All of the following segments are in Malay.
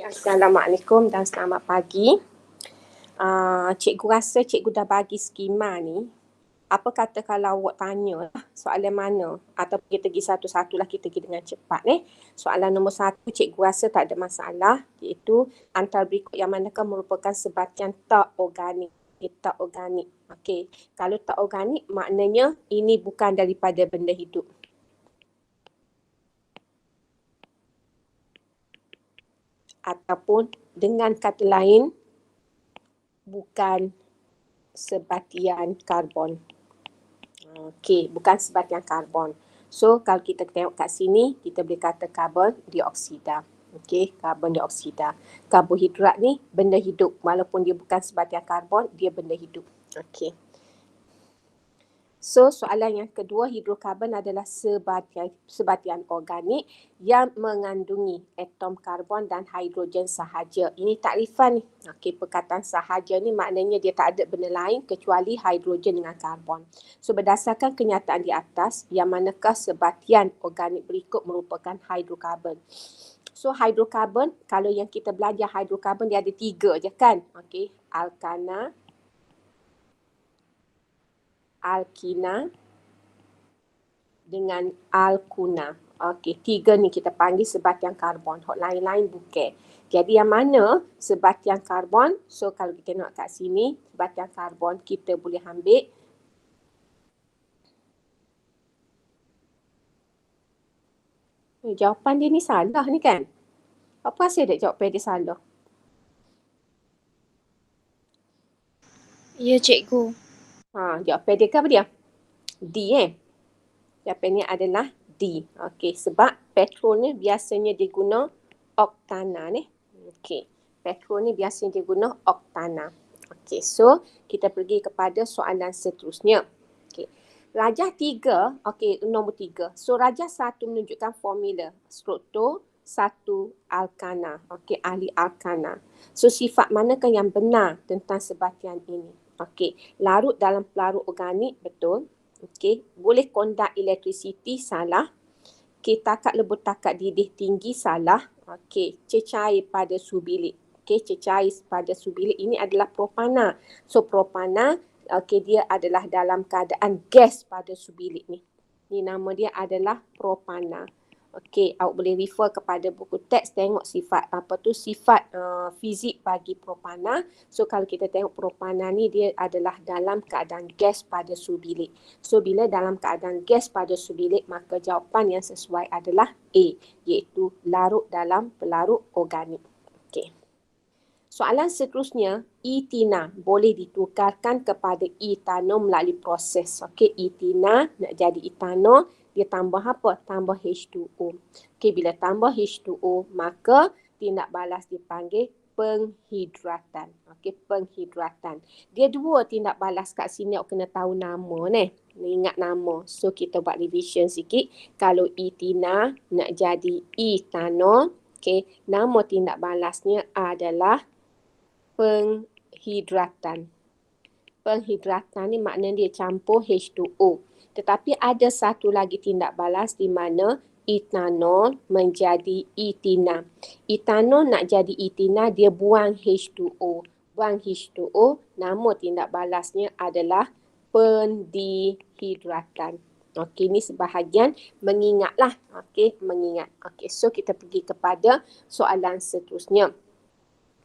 Assalamualaikum dan selamat pagi. Cikgu rasa cikgu dah bagi skema ni. Apa kata kalau awak tanya soalan mana? Atau kita pergi satu-satu lah, kita pergi dengan cepat. Soalan nombor 1, cikgu rasa tak ada masalah. Iaitu antara berikut yang manakah merupakan sebatian tak organik. Tak organik. Okey. Kalau tak organik maknanya ini bukan daripada benda hidup. Ataupun dengan kata lain, bukan sebatian karbon. Okey, bukan sebatian karbon. So, kalau kita tengok kat sini, kita boleh kata karbon dioksida. Okey, karbon dioksida. Karbohidrat ni benda hidup. Walaupun dia bukan sebatian karbon, dia benda hidup. Okey. So, soalan yang kedua, hidrokarbon adalah sebatian organik yang mengandungi atom karbon dan hidrogen sahaja. Ini takrifan ni. Okey, perkataan sahaja ni maknanya dia tak ada benda lain kecuali hidrogen dengan karbon. So, berdasarkan kenyataan di atas, yang manakah sebatian organik berikut merupakan hidrokarbon. So, hidrokarbon, kalau yang kita belajar hidrokarbon, dia ada 3 je kan? Okey, alkana, alkina dengan alkuna. Okey, 3 ni kita panggil sebatian karbon. Hot lain-lain bukan. Jadi yang mana sebatian karbon? So kalau kita tengok kat sini, sebatian karbon kita boleh ambil jawapan dia ni salah ni kan? Apa asal dia jawapan dia salah? Ya, cikgu. Jawapan dia ke apa dia? D Jawapan ni adalah D. Okey, sebab petrol ni biasanya dia guna oktana ni. Okey, petrol ni biasanya dia guna oktana. Okey, so kita pergi kepada soalan seterusnya. Okey, rajah 3, okey, nombor 3. So rajah 1 menunjukkan formula struktur 1 alkana. Okey, ahli alkana. So sifat manakah yang benar tentang sebatian ini? Okey, larut dalam pelarut organik, betul. Okey, boleh kondak elektrisiti, salah. Okey, takat lebur takat didih tinggi, salah. Okey, cecair pada subilik. Okey, cecair pada subilik ini adalah propana. So propana, okey, dia adalah dalam keadaan gas pada subilik ni. Ni nama dia adalah propana. Okey, awak boleh refer kepada buku teks, tengok sifat sifat fizik bagi propana. So kalau kita tengok propana ni, dia adalah dalam keadaan gas pada subilik. So bila dalam keadaan gas pada subilik, maka jawapan yang sesuai adalah A, iaitu larut dalam pelarut organik. Okey. Soalan seterusnya, etina boleh ditukarkan kepada etano melalui proses. Okey, etina nak jadi etano, dia tambah apa? Tambah H2O. Okey, bila tambah H2O, maka tindak balas dipanggil penghidratan. Okey, penghidratan. Dia 2 tindak balas kat sini, awak kena tahu nama ni. Ingat nama. So kita buat revision sikit. Kalau etina nak jadi etano, okey, nama tindak balasnya adalah penghidratan. Penghidratan ni maknanya dia campur H2O. Tetapi ada satu lagi tindak balas di mana etanol menjadi etina. Etanol nak jadi etina, dia buang H2O. Buang H2O, nama tindak balasnya adalah pendihidratan. Okey, ni sebahagian mengingatlah. Okey, mengingat. Okey, so kita pergi kepada soalan seterusnya.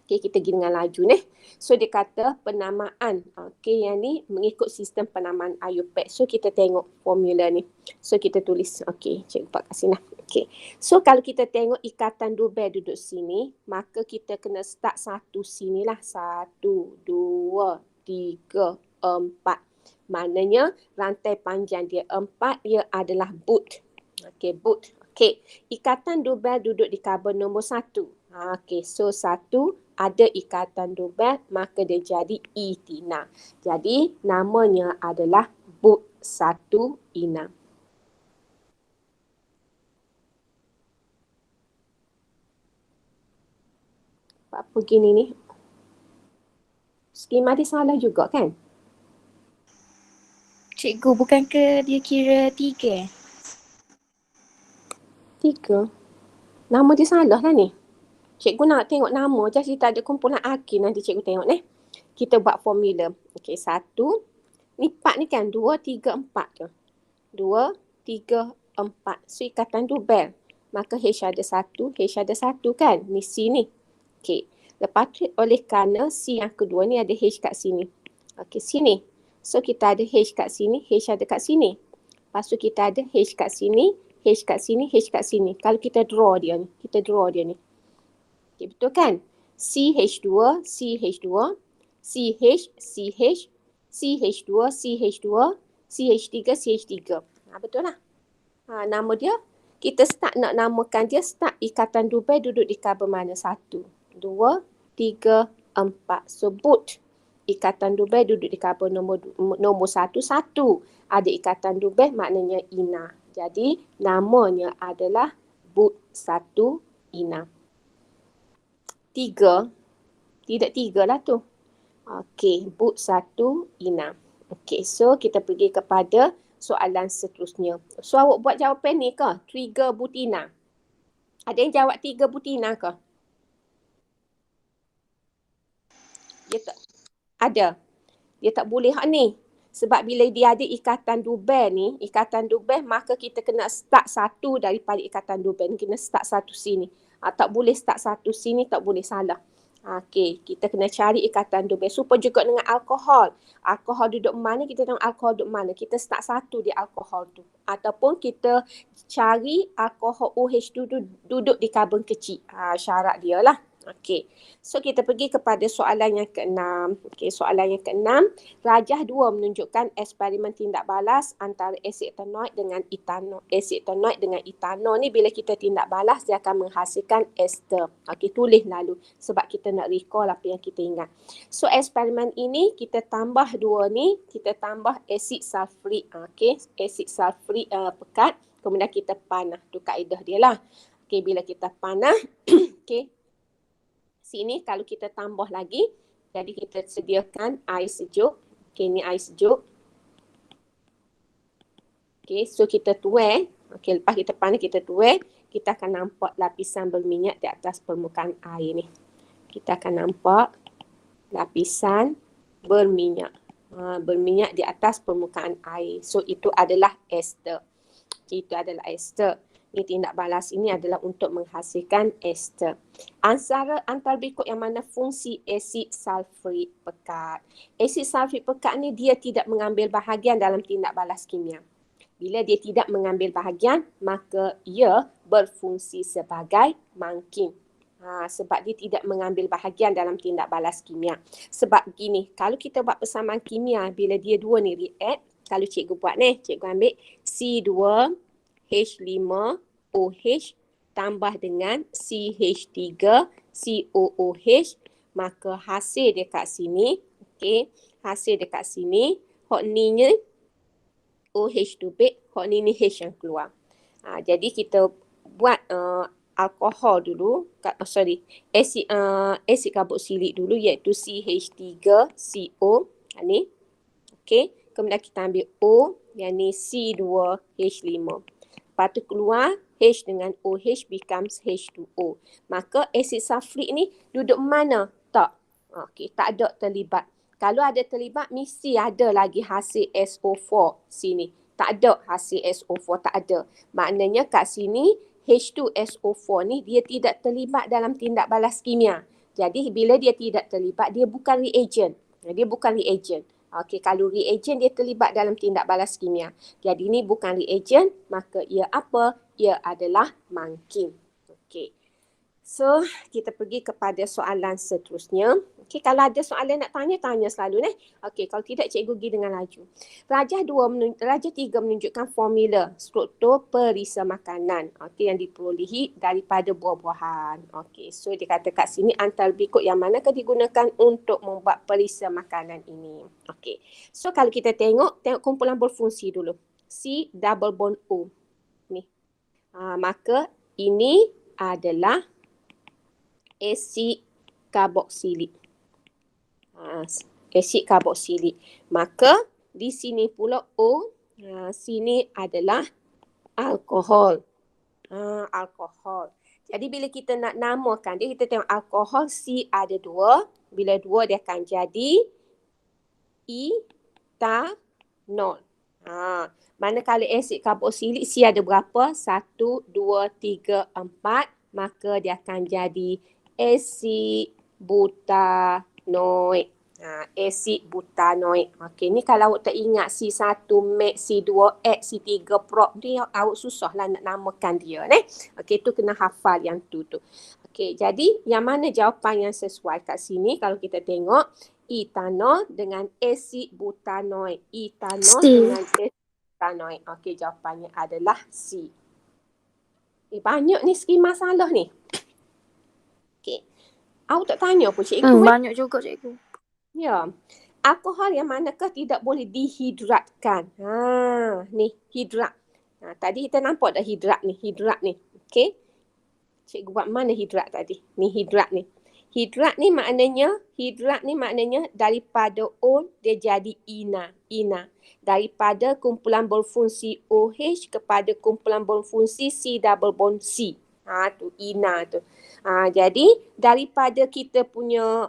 Okey, kita pergi dengan laju ni. So dia kata penamaan. Okey, yang ni mengikut sistem penamaan IUPAC. So kita tengok formula ni. So kita tulis. Okey, cikgu buat kat sini lah. Okey. So kalau kita tengok ikatan Dubel duduk sini, maka kita kena start satu sinilah. 1, 2, 3, 4. Maknanya rantai panjang dia 4, ia adalah boot. Okey, boot. Okey, ikatan Dubel duduk di karbon nombor 1. Okey, so 1 ada ikatan Dubel, maka dia jadi etina. Jadi namanya adalah but 1 ina. Apa gini ni? Skema dia salah juga kan? Cikgu, bukankah dia kira 3? 3. Nama dia salah lah ni. Cikgu nak tengok nama je, kita ada kumpulan alkin, nanti cikgu tengok ni. Kita buat formula. Okey, 1. Ni 4 ni kan, 2, 3, 4 tu. 2, 3, 4. So, ikatan double. Maka H ada 1, H ada 1 kan? Ni C ni. Okey. Lepas tu, oleh kerana C yang kedua ni ada H kat sini. Okey, sini. So, kita ada H kat sini, H ada kat sini. Lepas tu, kita ada H kat sini, H kat sini, H kat sini. Kalau kita draw dia ni, Okay, betul kan? CH2, CH2, CH, CH, CH2, CH2, CH3, CH3. Betul lah. Nama dia, kita start nak namakan dia, start ikatan double duduk di carbon mana? 1, 2, 3, 4. Sebut ikatan double duduk di carbon nombor 1, 1. Ada ikatan double maknanya ina. Jadi namanya adalah but 1 ina. 3, tidak 3 lah tu. Okey, but 1 ina. Okey, so kita pergi kepada soalan seterusnya. So awak buat jawapan ni ke? 3 butina. Ada yang jawab 3 butina ke? Dia tak ada. Dia tak boleh hak ni. Sebab bila dia ada ikatan double ni, maka kita kena start satu daripada ikatan double ni. Kena start satu sini. Tak boleh start satu sini, tak boleh salah. Okey, kita kena cari ikatan double. Supaya juga dengan alkohol. Alkohol duduk mana, kita tengok alkohol duduk mana. Kita start satu di alkohol tu. Ataupun kita cari alkohol OH tu duduk di karbon kecil. Syarat dia lah. Okey, so kita pergi kepada soalan yang ke-6. Okey, soalan yang ke-6. Rajah 2 menunjukkan eksperimen tindak balas antara asid etanoik dengan etanol. Asid etanoik dengan etanol ni bila kita tindak balas dia akan menghasilkan ester. Okey, tulis lalu sebab kita nak recall apa yang kita ingat. So eksperimen ini kita tambah 2 ni, kita tambah asid sulfurik. Okey, asid sulfurik pekat, kemudian kita panah. Tu kaedah dia lah. Okey, bila kita panah, okey, sini kalau kita tambah lagi, jadi kita sediakan air sejuk. Okey, ni air sejuk. Okey, so kita tuai. Okey, lepas kita panas, kita tuai. Kita akan nampak lapisan berminyak di atas permukaan air ni. Kita akan nampak lapisan berminyak. Berminyak di atas permukaan air. So, itu adalah ester. Okay, itu adalah ester. Ini tindak balas ini adalah untuk menghasilkan ester. Antara berikut yang mana fungsi asid sulfurik pekat. Asid sulfurik pekat ni dia tidak mengambil bahagian dalam tindak balas kimia. Bila dia tidak mengambil bahagian, maka ia berfungsi sebagai mangkin. Sebab dia tidak mengambil bahagian dalam tindak balas kimia. Sebab gini, kalau kita buat persamaan kimia, bila dia dua ni react, kalau cikgu buat ni, cikgu ambil C2H5OH tambah dengan CH3COOH, maka hasil dia kat sini, okey, hasil dekat sini, hok ni nya OH tu baik, hok ni H yang keluar. Jadi kita buat alkohol dulu, asid karboksilik dulu iaitu CH3CO ni. Okey, kemudian kita ambil O yang ni C2H5. Lepas tu keluar H dengan OH becomes H2O. Maka asid sulfurik ni duduk mana? Tak. Okey, tak ada terlibat. Kalau ada terlibat, mesti ada lagi hasil SO4 sini. Tak ada hasil SO4, tak ada. Maknanya kat sini H2SO4 ni dia tidak terlibat dalam tindak balas kimia. Jadi bila dia tidak terlibat, dia bukan reagent. Dia bukan reagent. Okey, kalau reagent dia terlibat dalam tindak balas kimia. Jadi ini bukan reagent, maka ia apa? Ia adalah mangkin. Okey. So, kita pergi kepada soalan seterusnya. Okey, kalau ada soalan nak tanya, tanya selalu ni. Okey, kalau tidak cikgu pergi dengan laju. Rajah 3 menunjukkan formula struktur perisa makanan. Okey, yang diperolehi daripada buah-buahan. Okey, so dia kata kat sini antara berikut yang manakah digunakan untuk membuat perisa makanan ini. Okey, so kalau kita tengok kumpulan berfungsi dulu. C double bond O. Ni. Maka ini adalah asid karboksilik. Asid karboksilik. Maka di sini pula O, sini adalah alkohol. Alkohol. Jadi bila kita nak namakan dia, kita tengok alkohol C ada 2. Bila 2 dia akan jadi etanol. Manakala asid karboksilik C ada berapa? 1, 2, 3, 4. Maka dia akan jadi asid butanoik. Asid butanoik. Okey, ni kalau awak tak ingat C1 mat, C2 X, C3 prop ni awak susahlah nak namakan dia. Okey, tu kena hafal yang tu. Okey, jadi yang mana jawapan yang sesuai kat sini kalau kita tengok etanol dengan asid butanoik. Etanol C. dengan asid butanoik. Okey, jawapannya adalah C. Banyak ni segi masalah ni. Okey. Awak tak tanya pun cikgu. Banyak juga cikgu. Ya. Alkohol yang manakah tidak boleh dihidratkan? Ni hidrat. Tadi kita nampak dah hidrat ni. Okey. Cikgu buat mana hidrat tadi? Ni hidrat ni. Hidrat ni maknanya daripada O dia jadi ina. Daripada kumpulan berfungsi OH kepada kumpulan berfungsi C double bond C. Tu ina tu. Jadi daripada kita punya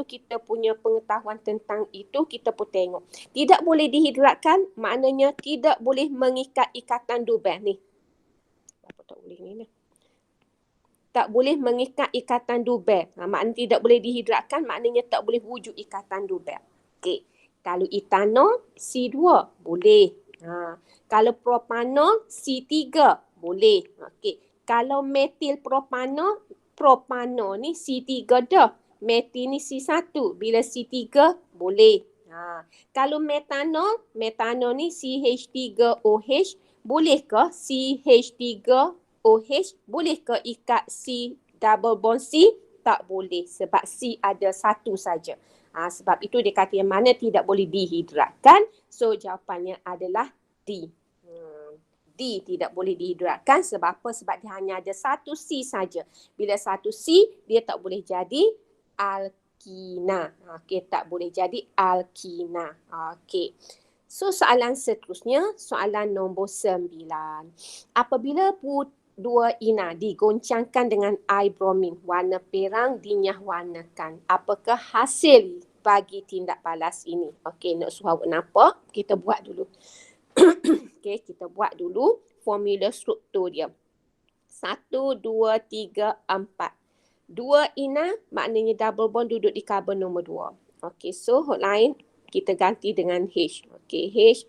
kita punya pengetahuan tentang itu, kita pun tengok. Tidak boleh dihidratkan maknanya tidak boleh mengikat ikatan dubel ni. Apa tak boleh ni? Tak boleh mengikat ikatan dubel. Maknanya tidak boleh dihidratkan maknanya tak boleh wujud ikatan dubel. Okey. Kalau etanol C2 boleh. Kalau propanol C3 boleh. Okey. Kalau metil propanol ni C3 dah. Metil ni C1. Bila C3 boleh. Kalau metanol ni CH3OH. Bolehkah CH3OH boleh ke ikat C double bond C? Tak boleh sebab C ada satu saja. Sebab itu dia kata yang mana tidak boleh dihidratkan. So jawapannya adalah D. D tidak boleh dihidratkan sebab apa? Sebab dia hanya ada satu C saja. Bila satu C dia tak boleh jadi alkina. Okey, tak boleh jadi alkina. Okey. So soalan seterusnya, soalan nombor 9. Apabila dua ina digoncangkan dengan air bromin warna perang dinyahwarnakan, apakah hasil bagi tindak balas ini? Okey, nak suruh awak nampak, kita buat dulu. Okey, kita buat dulu formula struktur dia. 1, 2, 3, 4. 2 ina maknanya double bond duduk di karbon nombor 2. Okey, so hotline kita ganti dengan H. Okey, H,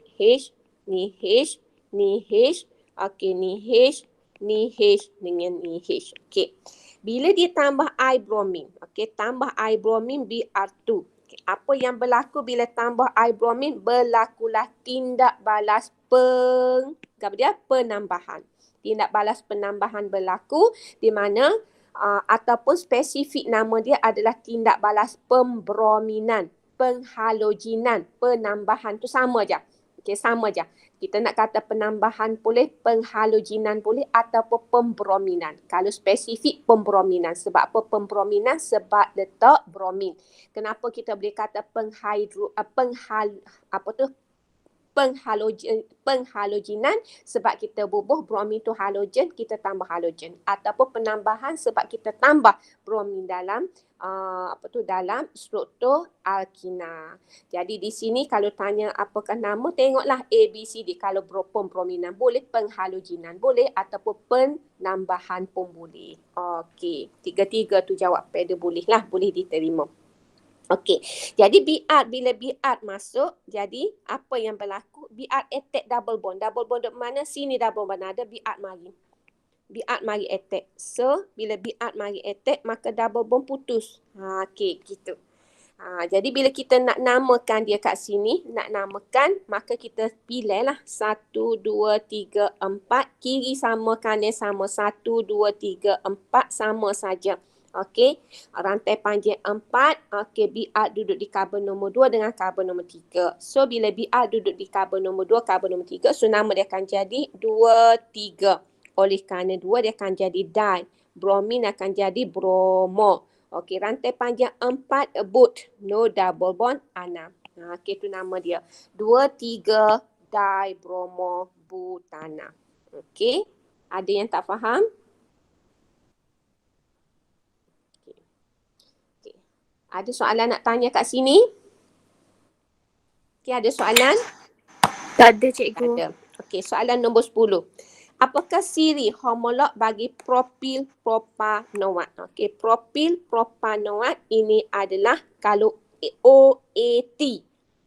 ni H, ni H. Okey, ni H, ni H dengan ni H. Okey. Bila dia tambah air bromin, okey, tambah air bromin Br2. Okay. Apa yang berlaku bila tambah air bromin? Berlakulah tindak balas penambahan. Tindak balas penambahan berlaku di mana ataupun spesifik nama dia adalah tindak balas pembrominan, penghalogenan, penambahan tu sama je. Okey, sama je. Kita nak kata penambahan boleh, penghalogenan boleh ataupun pembrominan. Kalau spesifik pembrominan. Sebab apa pembrominan? Sebab letak bromin. Kenapa kita boleh kata penghalogenan? Sebab kita bubuh bromin tu halogen, kita tambah halogen. Ataupun penambahan sebab kita tambah bromin dalam dalam struktur alkina. Jadi di sini kalau tanya apakah nama, tengoklah A, B, C, D. Kalau pembrominan boleh, penghalogenan boleh ataupun penambahan pun boleh. Okey, tiga-tiga tu jawab pada boleh lah, boleh diterima. Okey, jadi Br, bila Br masuk, jadi apa yang berlaku? Br attack double bond. Double bond mana? Sini double bond ada, Br mari. Br mari attack. So, bila Br mari attack, maka double bond putus. Okey, gitu. Jadi bila kita nak namakan dia kat sini, maka kita pilihlah 1, 2, 3, 4. Kiri sama, kanan sama. 1, 2, 3, 4 sama saja. Okey, rantai panjang 4. Okey, Br duduk di karbon nombor 2 dengan karbon nombor 3. So, bila Br duduk di karbon nombor 2, karbon nombor 3, so nama dia akan jadi 2, 3. Oleh kerana 2 dia akan jadi di. Bromin akan jadi bromo. Okey, rantai panjang 4 but. No double bond 6. Okey, itu nama dia. 2, 3 dibromobutana. Okey, ada yang tak faham? Ada soalan nak tanya kat sini? Okey, ada soalan? Tak ada cikgu. Ada. Okey, soalan nombor 10. Apakah siri homolog bagi propil propanoat? Okey, propil propanoat ini adalah kalau OAT.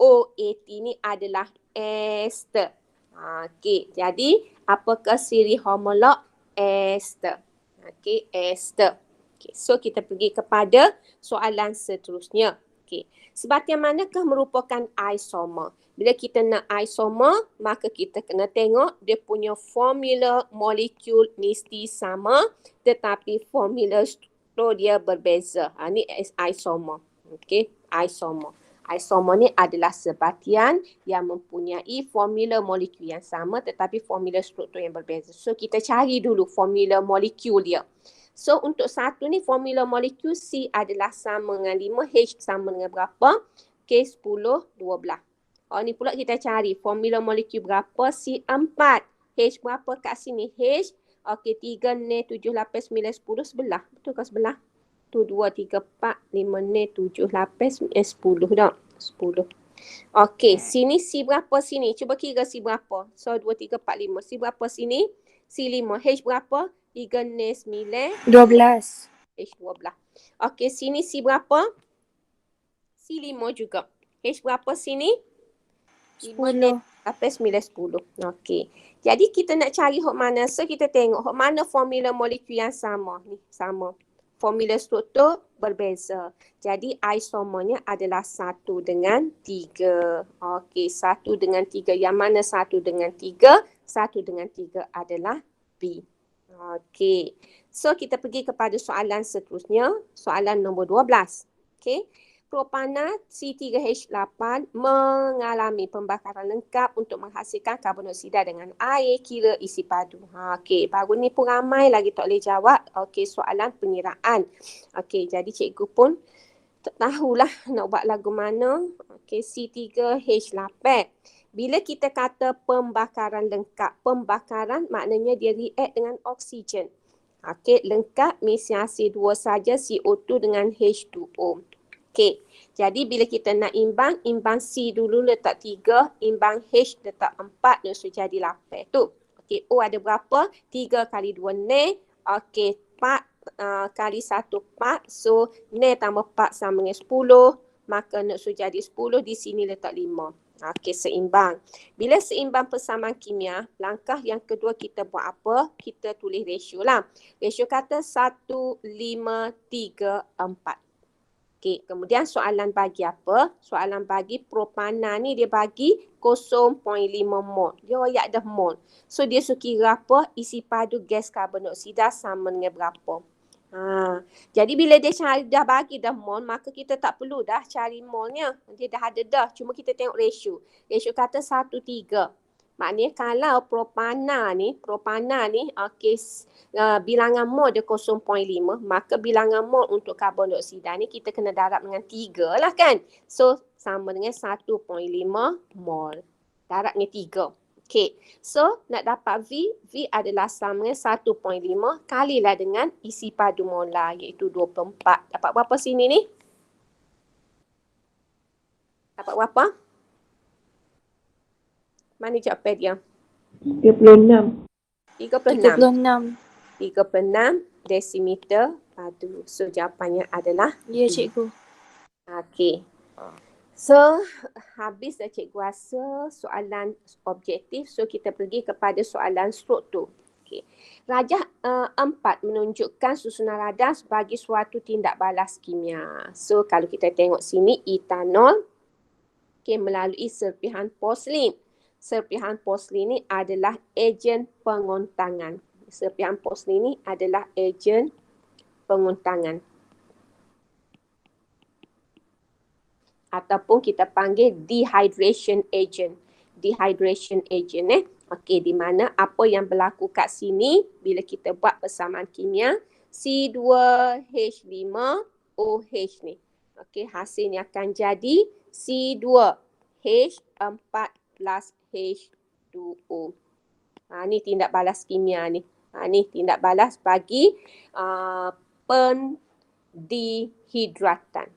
OAT ni adalah ester. Okey, jadi apakah siri homolog ester? Okey, ester. Okey, so kita pergi kepada soalan seterusnya. Okey, sebatian manakah merupakan isomer? Bila kita nak isomer, maka kita kena tengok dia punya formula molekul mesti sama tetapi formula struktur dia berbeza. Ni isomer. Okey, isomer. Isomer ni adalah sebatian yang mempunyai formula molekul yang sama tetapi formula struktur yang berbeza. So kita cari dulu formula molekul dia. So untuk satu ni formula molekul C adalah sama dengan 5, H sama dengan berapa? K 10, 12. Ni pula kita cari formula molekul berapa? C 4. H berapa kat sini? H, okey 3, N, 7, 8, 9, 10 sebelah. Betul ke sebelah? Tu 2, 3, 4, 5, N, 7, 8, 10 tak? 10. Okey, sini C berapa sini? Cuba kira C berapa. So 2, 3, 4, 5. C berapa sini? C 5. H berapa? 3, N, 9. 12. H 12. Okey, sini C berapa? C 5 juga. H berapa sini? 5, 10. 8, 9, 10. Okey. Jadi kita nak cari hok mana. So kita tengok hok mana formula molekul yang sama. Ni sama. Formula struktur berbeza. Jadi isomernya adalah 1 dengan 3. Okey, 1 dengan 3. Yang mana 1 dengan 3? 1 dengan 3 adalah B. Okey. So kita pergi kepada soalan seterusnya. Soalan nombor 12. Okey. Propana C3H8 mengalami pembakaran lengkap untuk menghasilkan karbon dioksida dengan air kira isi padu. Okey, baru ni pun ramai lagi tak boleh jawab. Okey, soalan pengiraan. Okey, jadi cikgu pun tak tahulah nak buat lagu mana. Okey, C3H8. Bila kita kata pembakaran lengkap, pembakaran maknanya dia react dengan oksigen. Okey, lengkap misi dua saja CO2 dengan H2O. Okey, jadi bila kita nak imbang, imbang C dulu letak 3, imbang H letak 4, dan so jadi 8 tu. Okey, O ada berapa? 3 kali 2 N. Okey, 4 kali 1 4. So, N tambah 4 sama dengan 10. Maka nak so jadi 10, di sini letak 5. Okey, seimbang. Bila seimbang persamaan kimia, langkah yang kedua kita buat apa? Kita tulis ratio lah. Ratio kata 1, 5, 3, 4. Okey, kemudian soalan bagi apa? Soalan bagi propana ni dia bagi 0.5 mol. Dia royak dah mol. So dia suruh kira apa? Isi padu gas karbon dioksida sama dengan berapa. Jadi bila dia cari dah bagi dah mol, maka kita tak perlu dah cari molnya. Dia dah ada dah. Cuma kita tengok ratio. Ratio kata 1:3. Maknanya kalau propana ni okey, bilangan mol dia 0.5, maka bilangan mol untuk karbon dioksida ni kita kena darab dengan 3 lah kan. So sama dengan 1.5 mol. Darab dengan 3. Okey. So nak dapat V adalah sama dengan 1.5 kalilah dengan isi padu molar iaitu 24. Dapat berapa sini ni? Dapat berapa? Mana jawapan dia? 36. 36. 36 desimeter padu. So jawapannya adalah Ya cikgu. okey. So habis dah cikgu rasa soalan objektif. So kita pergi kepada soalan struktur. Okey. Rajah 4 menunjukkan susunan radar sebagai suatu tindak balas kimia. So kalau kita tengok sini etanol melalui serpihan porslin. Serpihan porslin ni adalah ejen pengontangan. Serpihan porslin ni adalah ejen pengontangan. Ataupun kita panggil dehydration agent. Dehydration agent Okey, di mana apa yang berlaku kat sini bila kita buat persamaan kimia C2H5OH ni. Okey, hasilnya akan jadi C2H4 plus H2O. Ni tindak balas kimia ni. Ni tindak balas bagi pendehidratan.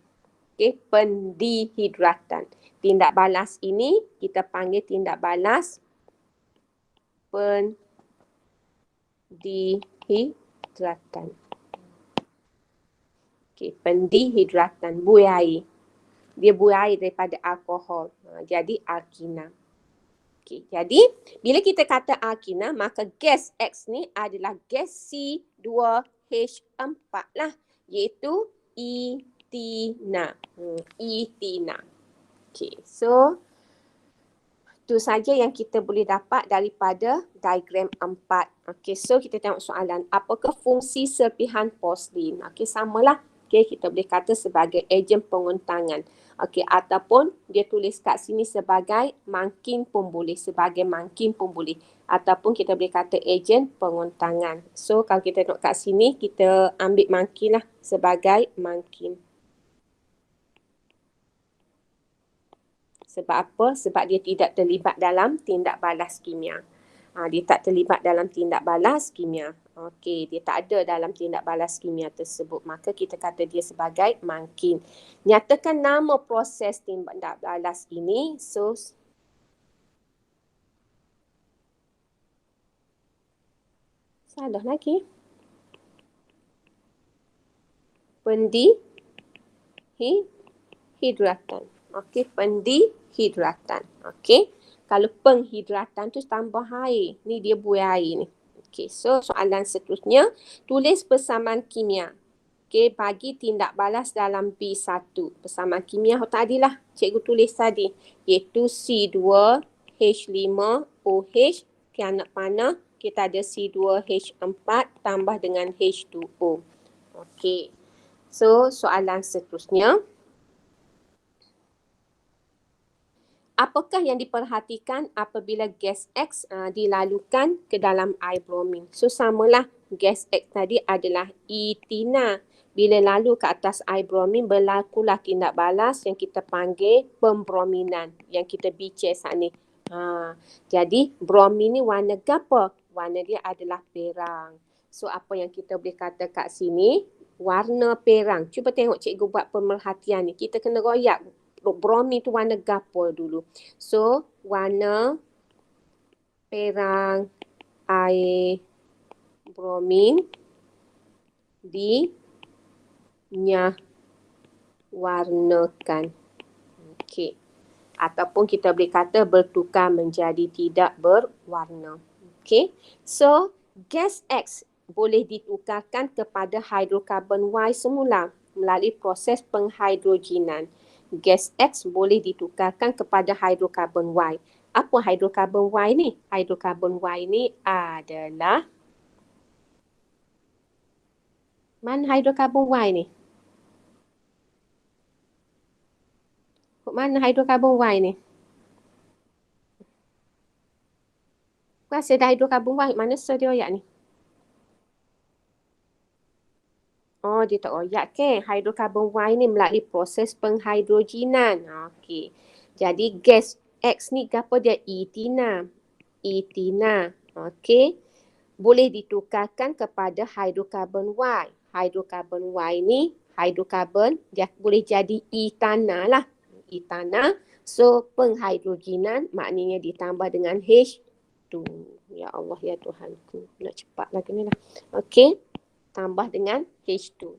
Okey, pendihidratan. Tindak balas ini kita panggil tindak balas pendihidratan. Okey, pendihidratan, buih air. Dia buih air daripada alkohol. Jadi alkina. Okey, jadi bila kita kata alkina, maka gas X ni adalah gas C2H4 lah, iaitu etina. Etina. Okey, so itu saja yang kita boleh dapat daripada diagram 4. Okey, so kita tengok soalan. Apakah fungsi serpihan porslin? Okey, samalah. Okey, kita boleh kata sebagai ejen penguntangan. Okey, ataupun dia tulis kat sini sebagai mangkin pun boleh. Sebagai mangkin pun boleh. Ataupun kita boleh kata ejen penguntangan. So, kalau kita tengok kat sini, kita ambil mangkin lah sebagai mangkin. Sebab apa? Sebab dia tidak terlibat dalam tindak balas kimia. Dia tak terlibat dalam tindak balas kimia. Okey, dia tak ada dalam tindak balas kimia tersebut. Maka kita kata dia sebagai mangkin. Nyatakan nama proses tindak balas ini. So, salah lagi. Pendihidratan. Okey, pendihidratan. Okey. Kalau penghidratan tu tambah air. Ni dia buih air ni. Okey, so soalan seterusnya. Tulis persamaan kimia. Okey, bagi tindak balas dalam B1. Persamaan kimia tadi lah. Cikgu tulis tadi. Iaitu C2H5OH. Okay, anak panah. Kita ada C2H4 tambah dengan H2O. Okey. So, soalan seterusnya. Apakah yang diperhatikan apabila gas X dilalukan ke dalam air bromin? So, samalah. Gas X tadi adalah etina. Bila lalu ke atas air bromin, berlakulah tindak balas yang kita panggil pembrominan. Yang kita bincang saat ni. Jadi, bromin ni warna apa? Warna dia adalah perang. So, apa yang kita boleh kata kat sini? Warna perang. Cuba tengok cikgu buat pemerhatian ni. Kita kena royak. Bromin tu warna gapo dulu. So, warna perang air bromin warnakan. Okey. Ataupun kita boleh kata bertukar menjadi tidak berwarna. Okey. So, gas X boleh ditukarkan kepada hidrokarbon Y semula melalui proses penghidrogenan. Gas X boleh ditukarkan kepada hidrokarbon Y. Apa hidrokarbon Y ni? Hidrokarbon Y ni adalah... Mana hidrokarbon Y ni? Mana hidrokarbon Y ni? Rasa dah hidrokarbon Y. Mana sel dia royak ni? Oh, dia tak royak ke? Hidrokarbon Y ni melalui proses penghidrogenan. Okey. Jadi gas X ni apa dia? Etina. Etina. Okey. Boleh ditukarkan kepada hidrokarbon Y. Hidrokarbon Y ni, hidrokarbon dia boleh jadi etana lah. Etana. So, penghidrogenan maknanya ditambah dengan H2. Ya Allah, ya Tuhanku. Nak cepat lagi ni lah. Okey. Tambah dengan H2.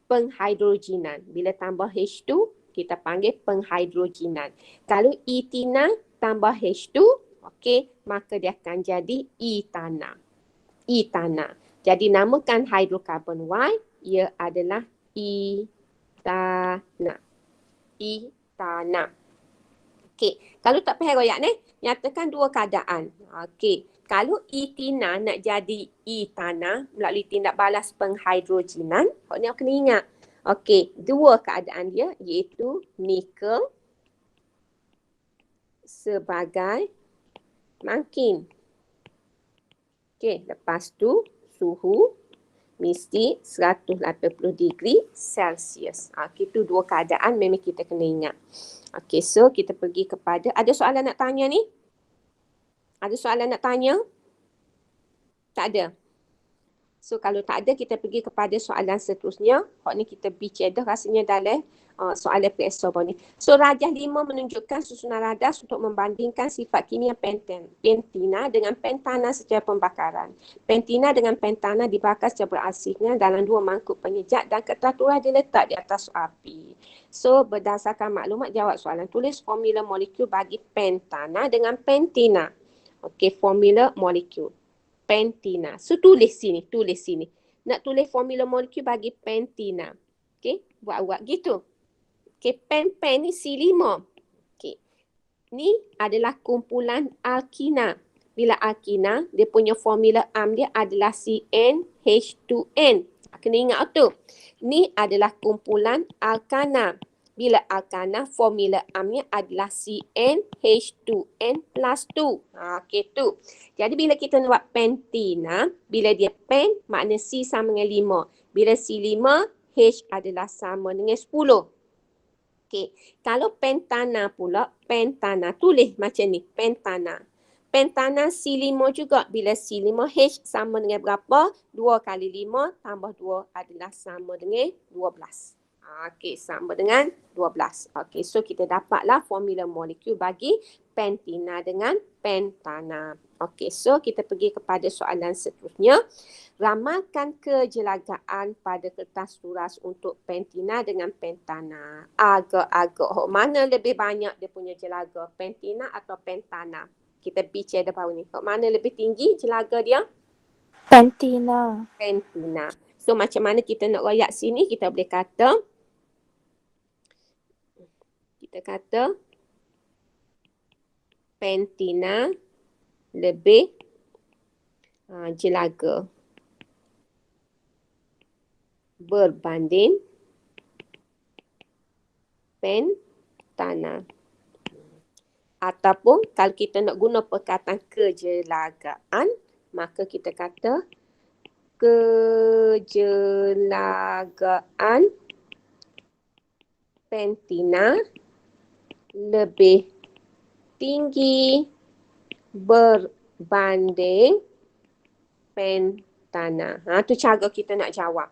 Penghidrogenan. Bila tambah H2, kita panggil penghidrogenan. Kalau etina tambah H2, okey, maka dia akan jadi etana. Etana. Jadi namakan hidrokarbon Y, ia adalah etana. Etana. Okey, kalau tak payah royak ni, nyatakan dua keadaan. Okey. Kalau etina nak jadi etana melalui tindak balas penghidrogenan, awak kena ingat. Okey, dua keadaan dia iaitu nikel sebagai mangkin. Okey, lepas tu suhu mesti 180 degree Celsius. Itu dua keadaan memang kita kena ingat. Okey, so kita pergi kepada, ada soalan nak tanya ni? Ada soalan nak tanya? Tak ada. So kalau tak ada, kita pergi kepada soalan seterusnya. Hak ni kita bincang dah rasanya dalam soalan pre-eksobor ni. So rajah 5 menunjukkan susunan radas untuk membandingkan sifat kimia pentina dengan pentana secara pembakaran. Pentina dengan pentana dibakar secara berasingan dalam 2 mangkuk penyejak dan keteraturah diletak di atas api. So berdasarkan maklumat jawab soalan, tulis formula molekul bagi pentana dengan pentina. Okey, formula molekul pentina. So tulis sini. Nak tulis formula molekul bagi pentina. Okey, buat gitu. Okey, pen ni C5. Okey. Ni adalah kumpulan alkina. Bila alkina, dia punya formula am dia adalah CnH2n. Kena ingat tu. Ni adalah kumpulan alkana. Bila alkana, formula amnya adalah CnH2n plus 2. Okey tu. Jadi bila kita nak buat pentina, bila dia pen, makna C sama dengan 5. Bila C5, H adalah sama dengan 10. Okey. Kalau pentana pula, pentana. Tulis macam ni, pentana. Pentana C5 juga. Bila C5, H sama dengan berapa? 2 kali 5 tambah 2 adalah sama dengan 12. Okey, sama dengan 12. Okey, so kita dapatlah formula molekul bagi pentina dengan pentana. Okey, so kita pergi kepada soalan seterusnya. Ramalkan kejelagaan pada kertas turas untuk pentina dengan pentana. Agak-agak. Mana lebih banyak dia punya jelaga? Pentina atau pentana? Kita bicara depan ni. Mana lebih tinggi jelaga dia? Pentina. Pentina. So macam mana kita nak royak sini? Kita boleh kata pentina lebih jelaga berbanding pentana. Ataupun kalau kita nak guna perkataan kejelagaan, maka kita kata kejelagaan pentina lebih tinggi berbanding pentana. Tu cara kita nak jawab.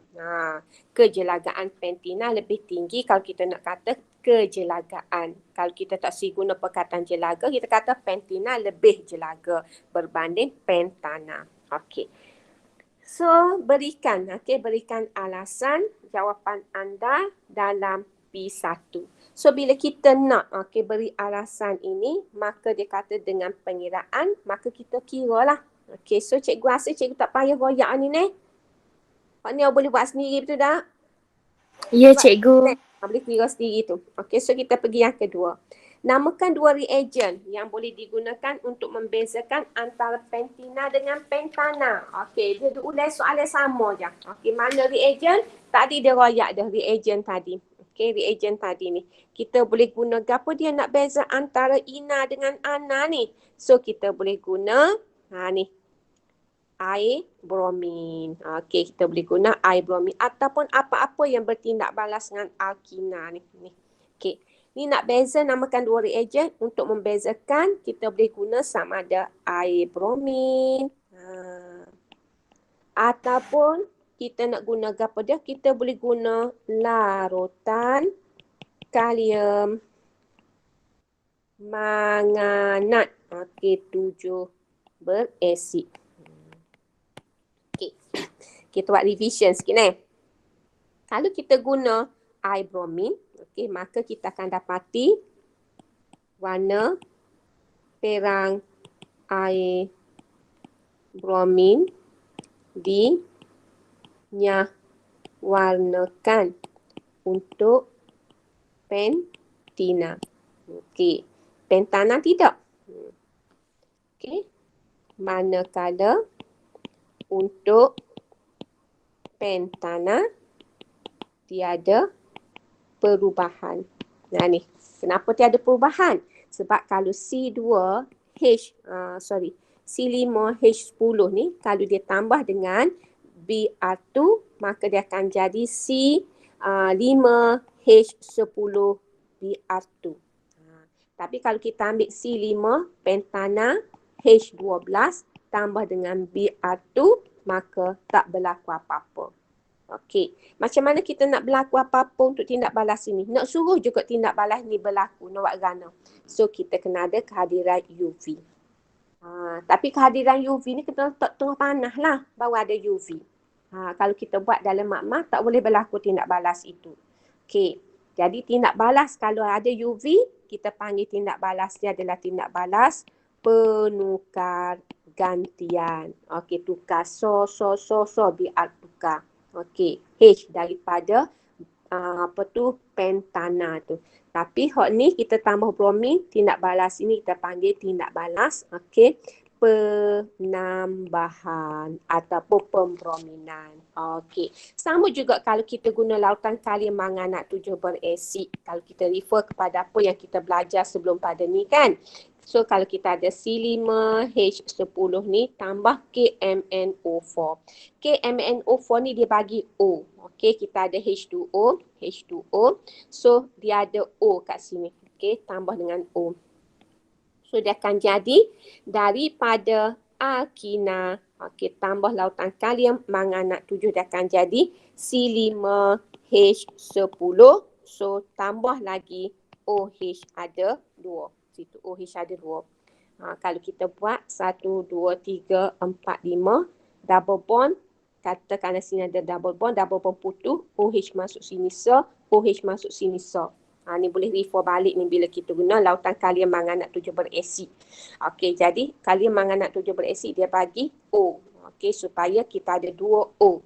Kejelagaan pentina lebih tinggi kalau kita nak kata kejelagaan. Kalau kita tak guna perkataan jelaga, kita kata pentina lebih jelaga berbanding pentana. Okey. So, berikan alasan jawapan anda dalam P1. So, bila kita nak beri alasan ini, maka dia kata dengan pengiraan, maka kita kira lah. Okey, so cikgu rasa cikgu tak payah royak ni. Pak ni boleh buat sendiri betul tak? Ya, cikgu. Boleh kira sendiri tu. Okey, so kita pergi yang kedua. Namakan 2 reagen yang boleh digunakan untuk membezakan antara pentina dengan pentana. Okey, dia ulang soalan sama je. Okey, mana reagen? Tadi dia royak dah reagen tadi. Okey, reagen tadi ni. Kita boleh guna apa dia nak beza antara ina dengan ana ni. So, kita boleh guna ni. Air bromin. Okey, kita boleh guna air bromin. Ataupun apa-apa yang bertindak balas dengan alkina ni. Okey. Ni nak beza, namakan 2 reagen. Untuk membezakan, kita boleh guna sama ada air bromin. Ataupun kita nak guna apa dia? Kita boleh guna larutan kalium manganat. Okey, 7 berasid. Okey. Kita buat revision sikit ni. Kalau kita guna air bromin, okey, maka kita akan dapati warna perang air bromin warnakan untuk pentina. Okey, pentana tidak. Okey, manakala untuk pentana tiada perubahan. Nah ni, kenapa tiada perubahan? Sebab kalau C5H10 ni, kalau dia tambah dengan Br2, maka dia akan jadi C5H10Br2. Tapi kalau kita ambil C5 pentana H12 tambah dengan Br2, maka tak berlaku apa-apa. Okey. Macam mana kita nak berlaku apa-apa untuk tindak balas ini? Nak suruh juga tindak balas ni berlaku, nak buat gana. So, kita kena ada kehadiran UV. Tapi kehadiran UV ni kita letak tengah panas lah, baru ada UV. Kalau kita buat dalam makmah, tak boleh berlaku tindak balas itu. Okey. Jadi, tindak balas kalau ada UV, kita panggil tindak balas dia adalah tindak balas penukar gantian. Okey, tukar so, biar tukar. Okey, H daripada pentana tu. Tapi hot ni kita tambah bromin, tindak balas ini kita panggil tindak balas, okey, penambahan ataupun pembrominan. Okey. Sama juga kalau kita guna lautan kalium manganat 7 berasid. Kalau kita refer kepada apa yang kita belajar sebelum pada ni kan. So, kalau kita ada C5H10 ni tambah KMNO4. KMNO4 ni dia bagi O. Okey, kita ada H2O. So, dia ada O kat sini. Okey, tambah dengan O. So, dia akan jadi daripada alkina. Okey, tambah lautan kalium manganat 7 dia akan jadi C5H10. So, tambah lagi OH ada 2. Situ OH ada 2. Kalau kita buat 1, 2, 3, 4, 5 double bond, katakanlah sini ada double bond putus, OH masuk sini se, OH masuk sini se. Ni boleh refer balik ni bila kita guna lautan kalium manganat 7 berasid. Okey, jadi kalium manganat 7 berasid dia bagi O. Okey, supaya kita ada 2 O.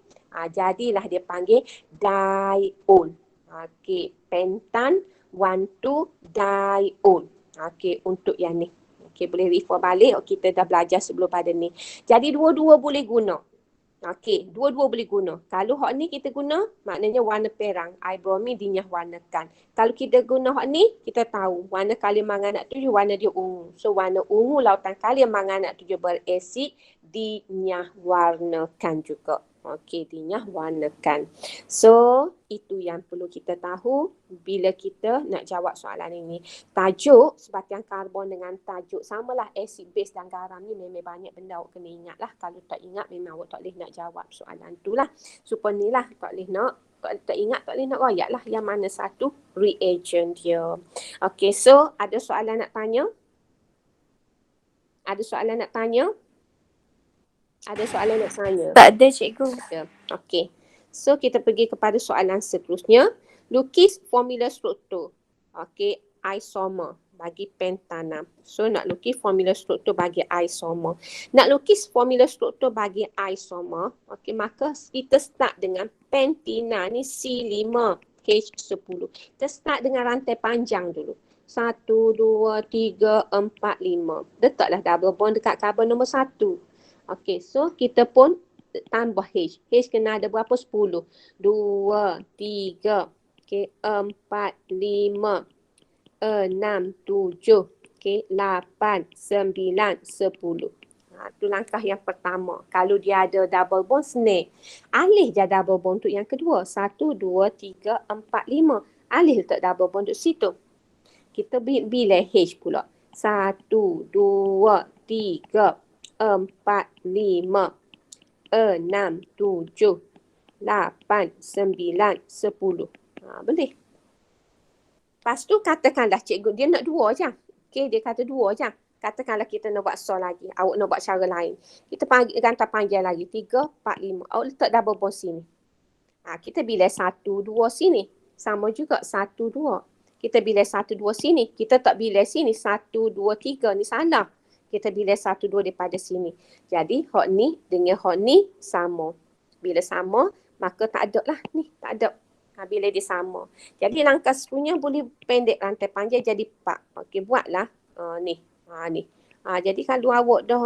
Jadilah dia panggil diol. Okey, pentan 1,2 diol. Okey, untuk yang ni. Okey, boleh refer balik. Kita dah belajar sebelum pada ni. Jadi dua-dua boleh guna. Okey, dua-dua boleh guna. Kalau hot ni kita guna, maknanya warna perang. Air bromin dinyah warnakan. Kalau kita guna hot ni, kita tahu warna kalium manganat 7 warna dia ungu. So warna ungu lautan kalium manganat 7 berasid dinyah warnakan juga. Okey, dinyah warnakan. So, itu yang perlu kita tahu bila kita nak jawab soalan ini. Tajuk sebatian karbon dengan tajuk samalah, asid, base dan garam ni memang banyak benda awak kena ingat lah. Kalau tak ingat memang awak tak boleh nak jawab soalan tu lah. Supaya ni lah tak boleh nak, tak ingat tak boleh nak royak lah yang mana satu reagent dia. Okey, so ada soalan nak tanya? Ada soalan nak tanya? Ada soalan nak tanya? Tak ada, cikgu. Okey. So, kita pergi kepada soalan seterusnya. Lukis formula struktur. Okey, isomer bagi pentana. So, nak lukis formula struktur bagi isomer. Nak lukis formula struktur bagi isomer, okey, maka kita start dengan pentina ni C5H10. Kita start dengan rantai panjang dulu. 1, 2, 3, 4, 5. Letaklah double bond dekat karbon nombor 1. Okey, so kita pun tambah H. H kena ada berapa? 10. 2, 3, okey, 4, 5, 6, 7, okey, 8, 9, 10. Itu langkah yang pertama. Kalau dia ada double bond, senang. Alih je double bond untuk yang kedua. 1, 2, 3, 4, 5. Alih letak double bond untuk situ. Kita bila H pula. 1, 2, 3, 4, 5, 6, 7, 8, 9, 10. Boleh. Lepas tu katakanlah cikgu dia nak 2 je. Okey, dia kata 2 je. Katakanlah kita nak buat soal lagi. Awak nak buat cara lain. Kita gantar panjang lagi. 3, 4, 5. Awak letak double bond sini. Kita bila 1, 2 sini. Sama juga 1, 2. Kita bila 1, 2 sini. Kita tak bila sini. 1, 2, 3. Ni salah. Kita bila 1, 2 daripada sini. Jadi hot ni dengan hot ni sama. Bila sama, maka tak ada lah ni. Tak ada. Bila dia sama. Jadi langkah seterusnya boleh pendek rantai panjang jadi 4. Okey, buatlah ni. Ni. Jadi kalau awak dah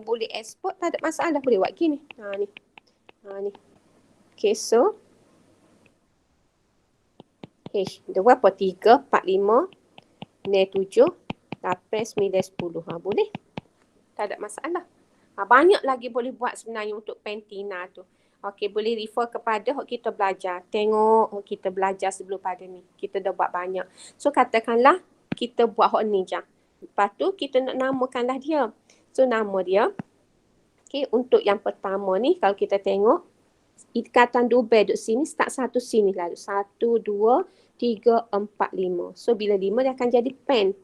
boleh export, tak ada masalah. Boleh buat gini. Ni. Ni. Okey, so H. Dia berapa? 3, 4, 5, 7, 8, 9, 10. Boleh. Tak ada masalah. Banyak lagi boleh buat sebenarnya untuk pentina tu. Okey, boleh refer kepada kita belajar. Tengok kita belajar sebelum pada ni. Kita dah buat banyak. So, katakanlah kita buat hot ni je. Lepas tu, kita nak namakanlah dia. So, nama dia. Okey, untuk yang pertama ni, kalau kita tengok. Ikatan double duduk sini, start satu sini lalu. 1, 2, 3, 4, 5. So bila 5 dia akan jadi pen.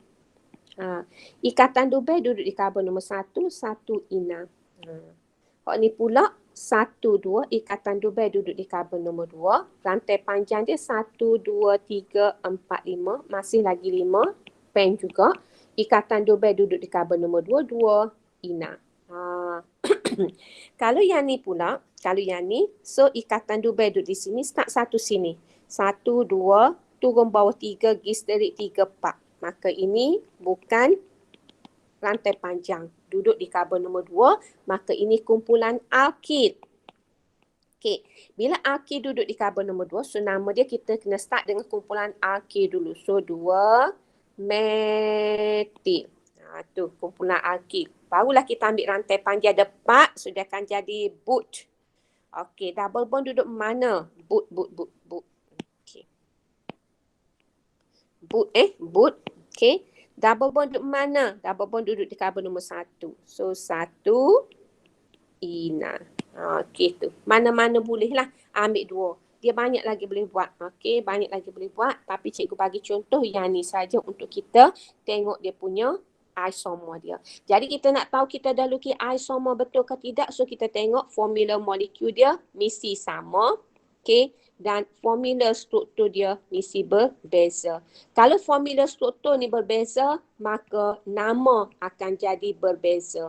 Ikatan double duduk di karbon nombor 1, 1 ina. Hak ni pula 1, 2, ikatan double duduk di karbon nombor 2. Rantai panjang dia 1, 2, 3, 4, 5. Masih lagi 5. Pen juga. Ikatan double duduk di karbon nombor 2, 2 ina. Kalau yang ni pula, kalau yang ni, so ikatan double duduk di sini, start satu sini. 1, 2, turun bawah 3, gisterik 3, 4. Maka ini bukan rantai panjang. Duduk di karbon nombor 2, maka ini kumpulan alkil. Okey, bila alkil duduk di karbon nombor 2, so nama dia kita kena start dengan kumpulan alkil dulu. So 2 metil. Tu kumpulan alkil. Barulah kita ambil rantai panjang depan, so dia akan jadi but. Okey, double bond duduk mana? But. Okey. But. Okey. Double bond duduk mana? Double bond duduk di karbon nombor 1. So 1 ina. Okey tu. Mana-mana boleh lah ambil 2. Dia banyak lagi boleh buat. Okey, banyak lagi boleh buat. Tapi cikgu bagi contoh yang ni saja untuk kita tengok dia punya isomer dia. Jadi kita nak tahu kita dah lukis isomer betul ke tidak. So kita tengok formula molekul dia mesti sama. Okey. Dan formula struktur dia mesti berbeza. Kalau formula struktur ni berbeza, maka nama akan jadi berbeza.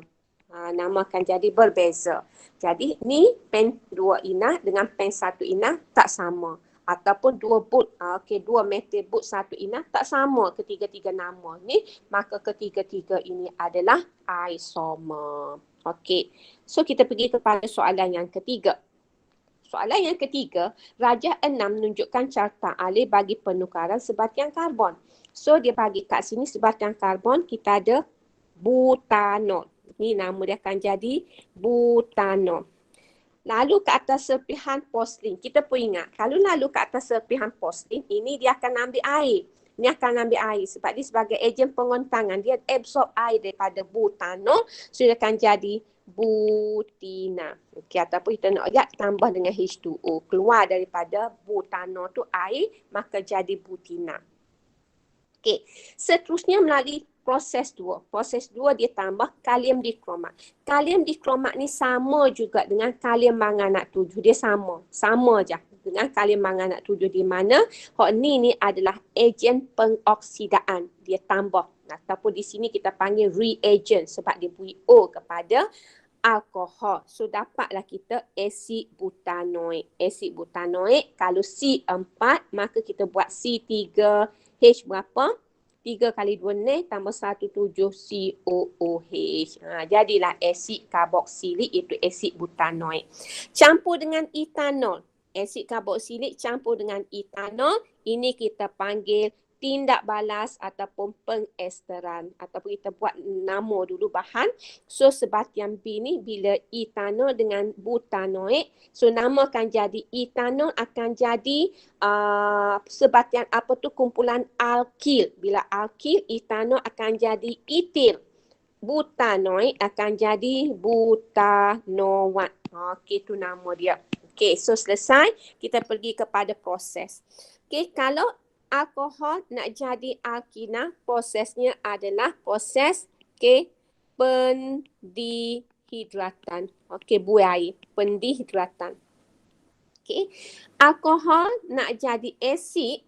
Nama akan jadi berbeza. Jadi ni pen 2 inah dengan pen 1 inah tak sama. Ataupun 2 but, 2 metil but 1 inah tak sama ketiga-tiga nama ni. Maka ketiga-tiga ini adalah isomer. Okey. So kita pergi kepada soalan yang ketiga. Soalan yang ketiga, rajah 6 menunjukkan carta alih bagi penukaran sebatian karbon. So dia bagi kat sini sebatian karbon kita ada butanol. Ni nama dia akan jadi butanol. Lalu ke atas serpihan porslin. Kita pun ingat, kalau lalu ke atas serpihan porslin, ini dia akan ambil air. Ini akan ambil air sebab dia sebagai ejen pengontangan. Dia absorb air daripada butanol. So dia akan jadi butina. Okey, ataupun kita nak lihat tambah dengan H2O. Keluar daripada butanol tu air, maka jadi butina. Okey, seterusnya melalui proses 2. Proses 2 dia tambah kalium dikromat. Kalium dikromat ni sama juga dengan kalium manganat 7. Dia sama. Sama je dengan kalium manganat 7 di mana hak ni adalah ejen pengoksidaan. Dia tambah. Ataupun di sini kita panggil reagent sebab dia beri O kepada alkohol. So dapatlah kita asid butanoik. Asid butanoik kalau C4 maka kita buat C3H berapa? 3 kali 2 ni tambah 1 7 COOH. Jadilah asid karboksilik iaitu asid butanoik. Campur dengan etanol. Asid karboksilik campur dengan etanol. Ini kita panggil tindak balas ataupun pengesteran. Ataupun kita buat nama dulu bahan. So sebatian B ni bila etanol dengan butanoik. So nama akan jadi etanol akan jadi sebatian apa tu kumpulan alkil. Bila alkil etanol akan jadi etil. Butanoik akan jadi butanoat. Okey tu nama dia. Okey so selesai kita pergi kepada proses. Okey kalau alkohol nak jadi alkina, prosesnya adalah proses pendihidratan. Okey, buai air, pendihidratan. Okey. Alkohol nak jadi asid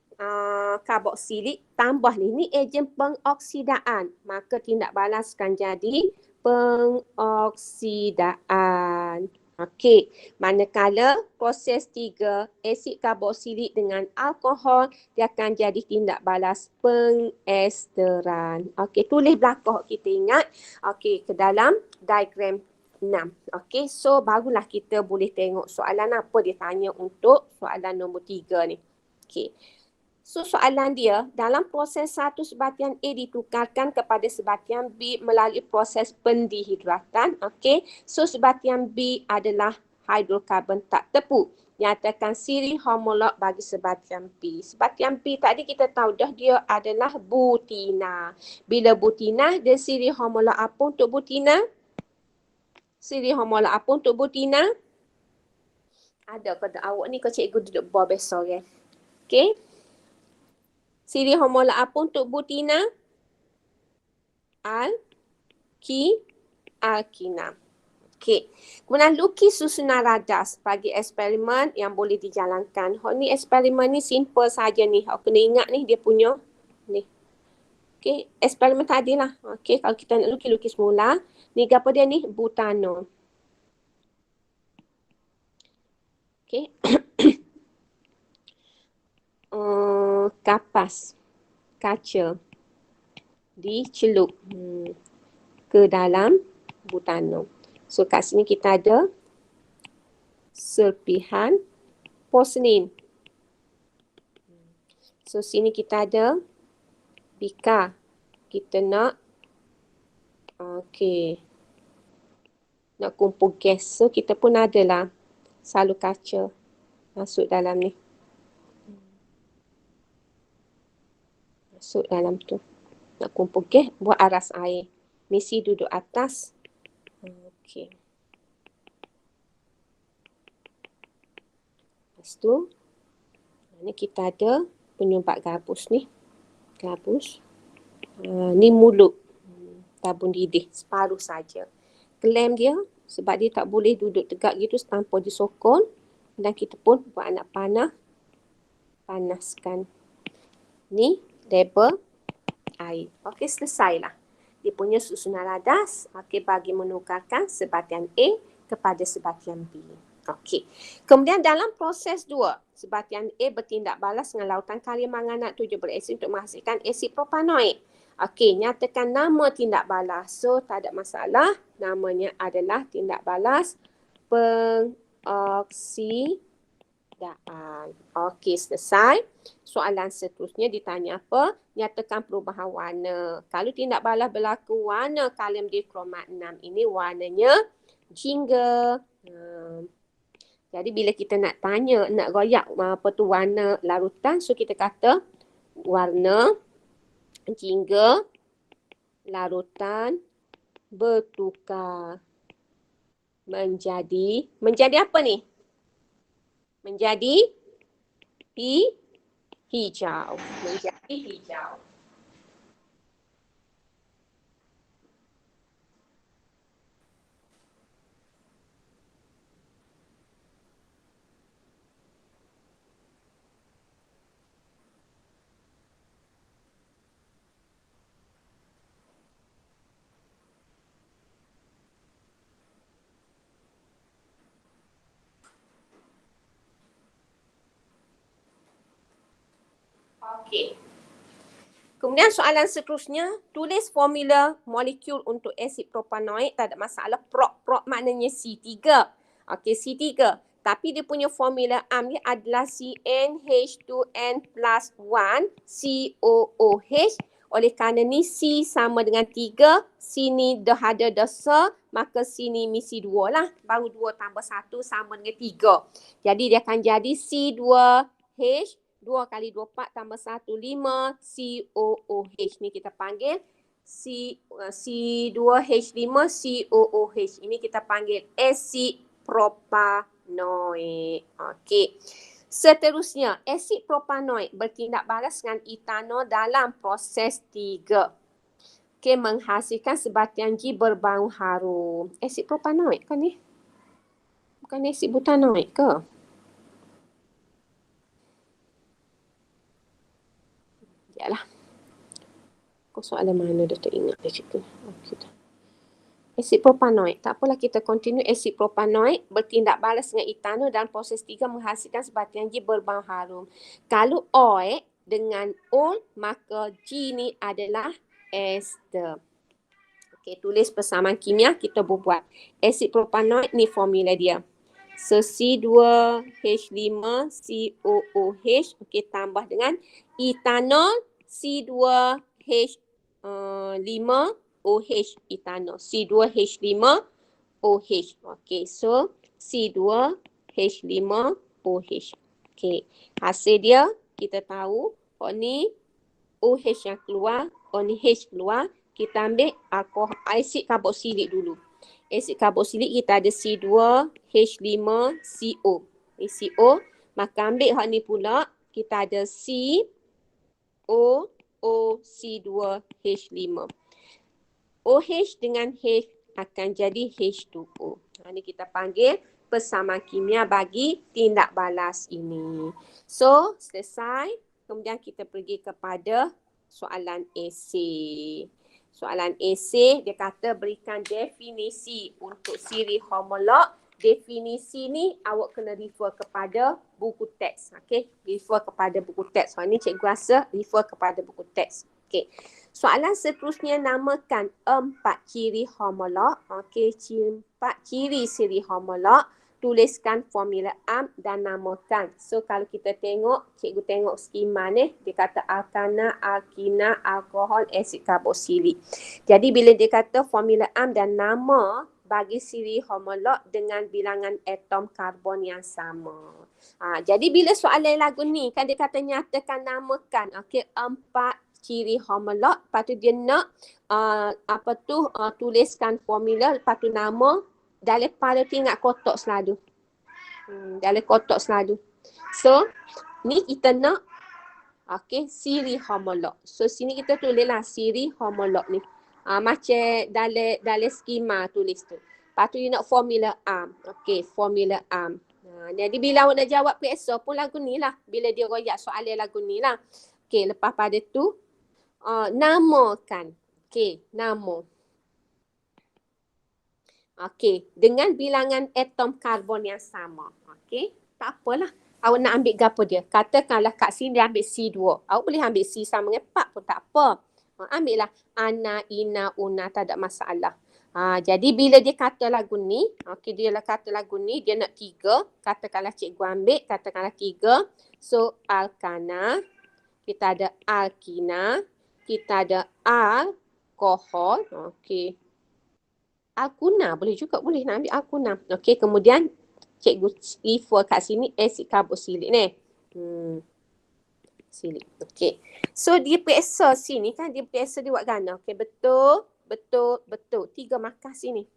karboksilik tambah ni ejen pengoksidaan. Maka tindak balaskan jadi pengoksidaan. Okey, manakala proses 3 asid karboksilik dengan alkohol dia akan jadi tindak balas pengesteran. Okey, tulis belakang kita ingat. Okey, ke dalam diagram 6. Okey, so barulah kita boleh tengok soalan apa dia tanya untuk soalan nombor 3 ni. Okey. So soalan dia, dalam proses 1 sebatian A ditukarkan kepada sebatian B melalui proses pendihidratan. Okey. So sebatian B adalah hidrokarbon tak tepu. Nyatakan siri homolog bagi sebatian B. Sebatian B tadi kita tahu dah dia adalah butina. Bila butina, dia siri homolog apa untuk butina? Siri homolog apa untuk butina? Ada pada awak ni, kau cikgu duduk bawah besok kan. Okay. Siri homola apa untuk Butina? Alkina. Okay. Kemudian lukis susunan radas bagi eksperimen yang boleh dijalankan. Ni eksperimen ni simple saja ni. Aku kena ingat ni dia punya ni. Okay. Eksperimen tadi lah. Okay. Kalau kita nak lukis mula. Ni apa dia ni? Butano. Okay. Kapas. Kaca. Dicelup ke dalam butano. So kat sini kita ada serpihan porselin. So sini kita ada bika. Kita nak nak kumpul gas. So kita pun ada lah salur kaca masuk dalam ni. Masuk dalam tu. Nak kumpul gas, buat aras air. Misi duduk atas. Okey. Lepas tu, ni kita ada penyumbat gabus ni. Gabus. Ni mulut. Tabung didih. Separuh saja. Klem dia, sebab dia tak boleh duduk tegak gitu tanpa disokong. Dan kita pun buat anak panah. Panaskan. Ni label air. Okey, selesailah. Dia punya susunan radas. Okey, bagi menukarkan sebatian A kepada sebatian B. Okey. Kemudian dalam proses 2, sebatian A bertindak balas dengan lautan kalium manganat 7 berasid untuk menghasilkan asid propanoid. Okey, nyatakan nama tindak balas. So, tak ada masalah. Namanya adalah tindak balas pengoksidaan. Okey, selesai. Soalan seterusnya ditanya apa? Nyatakan perubahan warna. Kalau tindak balas berlaku warna kalium dikromat 6, ini warnanya jingga. Jadi bila kita nak tanya, nak royak apa tu warna larutan, so kita kata warna jingga larutan bertukar menjadi apa ni? Menjadi hijau. Menjadi hijau. Okey. Kemudian soalan seterusnya, tulis formula molekul untuk asid propanoid. Tak ada masalah. Prop maknanya C3. Okey, C3. Tapi dia punya formula am dia adalah CnH2n plus 1 COOH. Oleh kerana ni C sama dengan 3, sini dah ada dosa, maka sini misi 2 lah. Baru 2 tambah 1 sama dengan 3. Jadi dia akan jadi C2H 2 kali 2, 4 tambah 1, 5 COOH. Ni kita panggil C2H5 COOH. Ini kita panggil asid propanoid. Okey. Seterusnya, asid propanoid bertindak balas dengan etanol dalam proses 3. Okey, menghasilkan sebatian G berbau harum. Asid propanoid kan ni? Bukan asid butanoid ke? Yalah. Kau soalan mana dah tak ingat dah cikgu. Okay. Asid propanoid. Tak apalah, kita continue. Asid propanoid bertindak balas dengan etanol dalam proses 3 menghasilkan sebatian G berbau harum. Kalau oil dengan ol, maka G ni adalah ester. Okey, tulis persamaan kimia kita buat. Asid propanoid ni formula dia. So C2H5COOH, okey, tambah dengan etanol C2H5OH etanol. C2H5OH. Okey, so C2H5OH. Okey, hasil dia kita tahu, ni OH yang keluar, ni H keluar. Kita ambil asid karboksilik dulu. Asid karboksilik kita ada C2H5CO. ACO. Maka ambil hak ni pula, kita ada COOC2H5. OH dengan H akan jadi H2O. Ini kita panggil persamaan kimia bagi tindak balas ini. So, selesai. Kemudian kita pergi kepada soalan esei. Soalan esei, dia kata berikan definisi untuk siri homolog. Definisi ni awak kena refer kepada buku teks. Okay, refer kepada buku teks. Soal ni cikgu rasa refer kepada buku teks. Okay. Soalan seterusnya, namakan 4 ciri homolog. Okey, 4 ciri siri homolog. Tuliskan formula AM dan namakan. So kalau kita tengok, cikgu tengok skema ni, dia kata alkana, alkina, alkohol, asid karboksilik. Jadi bila dia kata formula AM dan nama bagi siri homolog dengan bilangan atom karbon yang sama. Jadi bila soalan lagu ni, kan dia kata nyatakan namakan. Okey, 4 ciri homolog, lepas tu dia nak tuliskan formula, lepas tu nama, dalam kepala tu ingat kotak seladu. Dalam kotak seladu. So, ni kita nak siri homolog. So, sini kita tulislah siri homolog ni. Macam dalam skema tulis tu. Lepas tu you nak formula AM. Okey, formula AM. Jadi bila awak nak jawab PSO pun lagu ni lah. Bila dia royak soalan lagu ni lah. Okey, lepas pada tu, namakan. Okey, nama. Okey, dengan bilangan atom karbon yang sama. Okey, tak apalah. Awak nak ambil gapo dia? Katakanlah kat sini dia ambil C2. Awak boleh ambil C sama dengan 4 pun tak apa. Ambillah ana, ina, una, tak ada masalah. Jadi bila dia kata lagu ni, okey, dia kata lagu ni, dia nak 3. Katakanlah cikgu ambil, katakanlah 3. So, alkana, kita ada alkina, kita ada alkohol, okey. Alkuna boleh juga, boleh nak ambil alkuna. Okey, kemudian cikgu refer kat sini asid karboksilik ni. Silik. Okey. So dia periksa sini kan, dia periksa dia buat gana. Okey, betul, betul, betul. 3 markah sini.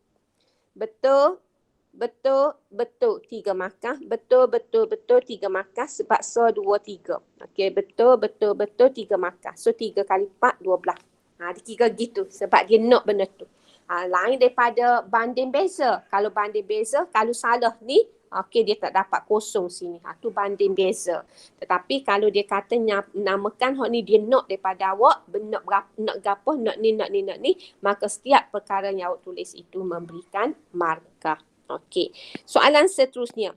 Betul, betul, betul. 3 markah. Betul, betul, betul. 3 markah sebab so 2, 3. Okey, betul, betul, betul. 3 markah. So 3 kali 4, 12. Dia kira gitu sebab dia nak benda tu. Lain daripada banding beza. Kalau banding beza, kalau salah ni, okey, dia tak dapat kosong sini. Tu banding beza. Tetapi kalau dia kata namakan hak ni dia nak daripada awak, nak gapo, nak ni, maka setiap perkara yang awak tulis itu memberikan markah. Okey. Soalan seterusnya.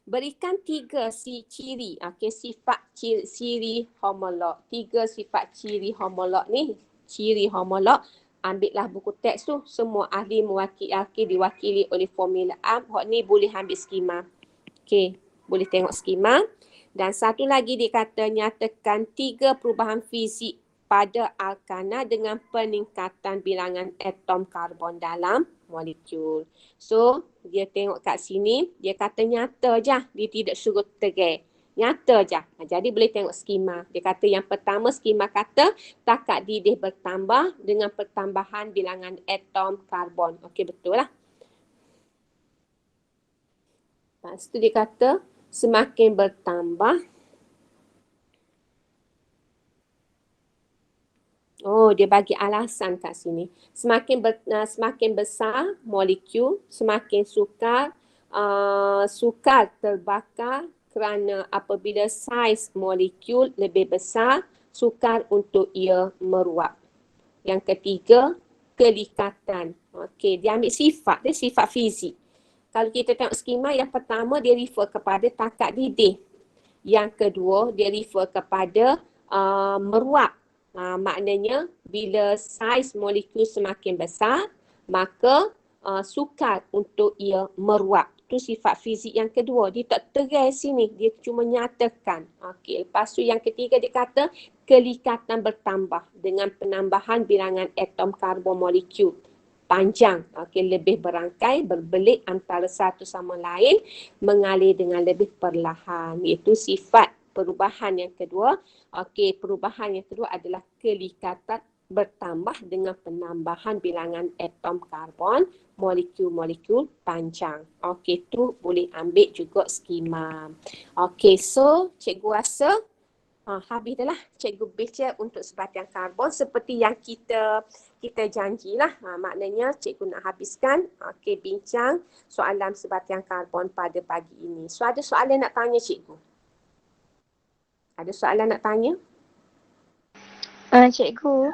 Berikan 3 ciri, sifat ciri homolog. 3 sifat ciri homolog ni, ciri homolog. Ambillah buku teks tu, semua ahli diwakili oleh formula AM. Hak ni boleh ambil skema. Okey, boleh tengok skema. Dan satu lagi dia kata nyatakan 3 perubahan fizik pada alkana dengan peningkatan bilangan atom karbon dalam molekul. So, dia tengok kat sini, dia kata nyata je, dia tidak suruh tegai. Nyata je. Jadi boleh tengok skema. Dia kata yang pertama, skema kata takat didih bertambah dengan pertambahan bilangan atom karbon. Okey, betul lah. Lepas tu dia kata semakin bertambah. Oh, dia bagi alasan kat sini. Semakin besar molekul, semakin sukar terbakar kerana apabila saiz molekul lebih besar, sukar untuk ia meruap. Yang ketiga, kelikatan. Okey, dia ambil sifat, dia sifat fizik. Kalau kita tengok skema, yang pertama dia refer kepada takat didih. Yang kedua, dia refer kepada meruap. Maknanya bila saiz molekul semakin besar, maka sukar untuk ia meruap. Itu sifat fizik yang kedua. Dia tak terai sini. Dia cuma nyatakan. Okey. Lepas tu yang ketiga dia kata kelikatan bertambah dengan penambahan bilangan atom karbon molekul. Panjang. Okey. Lebih berangkai, berbelit antara satu sama lain. Mengalir dengan lebih perlahan. Iaitu sifat perubahan yang kedua. Okey. Perubahan yang kedua adalah kelikatan bertambah dengan penambahan bilangan atom karbon molekul-molekul panjang. Okey, tu boleh ambil juga skema. Okey, so cikgu rasa habis dah lah cikgu baca untuk sebatian karbon seperti yang kita janjilah. Maknanya cikgu nak habiskan bincang soalan sebatian karbon pada pagi ini. So ada soalan nak tanya cikgu? Ada soalan nak tanya? Cikgu,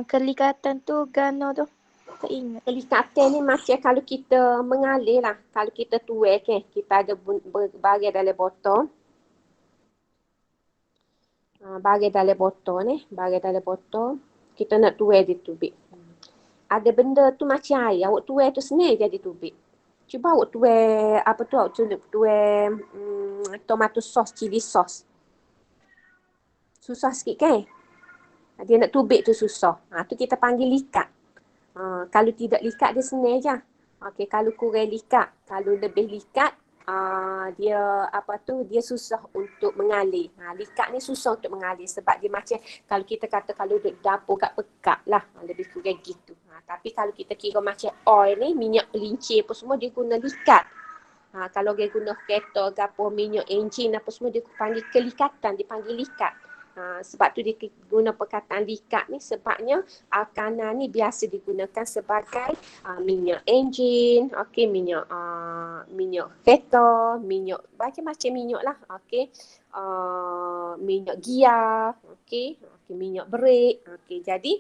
kelikatan tu gano tu? Tak ingat. Kelikatan ni macam kalau kita mengalir lah. Kalau kita tuai kan, kita ada bahagian dalam botol. Bahagian dalam botol ni, bahagian dalam botol. Kita nak tuai dia tubik. Ada benda tu macam air, awak tuai tu sendiri jadi tubik. Cuba awak tuai, awak tuai tomato sauce, chili sauce. Susah sikit kan? Dia nak tubik tu susah. Tu kita panggil likat. Kalau tidak likat dia senang je. Okey, kalau kurang likat, kalau lebih likat, dia susah untuk mengalir. Likat ni susah untuk mengalir sebab dia macam kalau kita kata kalau duduk dapur kat pekat lah, lebih kurang gitu. Tapi kalau kita kira macam oil ni, minyak pelincir apa semua dia guna likat. Kalau dia guna kereta, gapo, minyak enjin apa semua dia panggil kelikatan, dia panggil likat. Sebab tu dia guna perkataan likat ni sebabnya alkana ni biasa digunakan sebagai minyak enjin, minyak kereta, minyak macam-macam minyak lah, minyak gear, minyak brake, jadi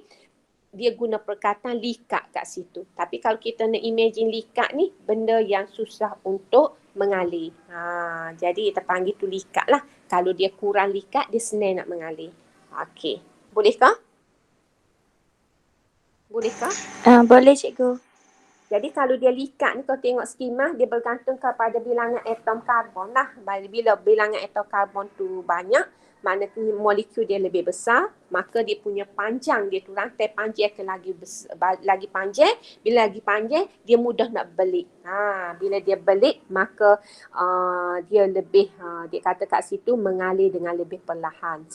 dia guna perkataan likat kat situ. Tapi kalau kita nak imagine likat ni benda yang susah untuk mengalir. Jadi kita panggil tu likat lah. Kalau dia kurang likat, dia senang nak mengalir. Okey. Bolehkah? Bolehkah? Boleh cikgu. Jadi kalau dia likat ni, kalau tengok skema, dia bergantung kepada bilangan atom karbon lah. Bila bilangan atom karbon tu banyak, maknanya molekul dia lebih besar, maka dia punya panjang dia tu, rantai panjang akan lagi panjang. Bila lagi panjang, dia mudah nak belik. Bila dia belik, maka dia lebih, dia kata kat situ mengalir dengan lebih perlahan.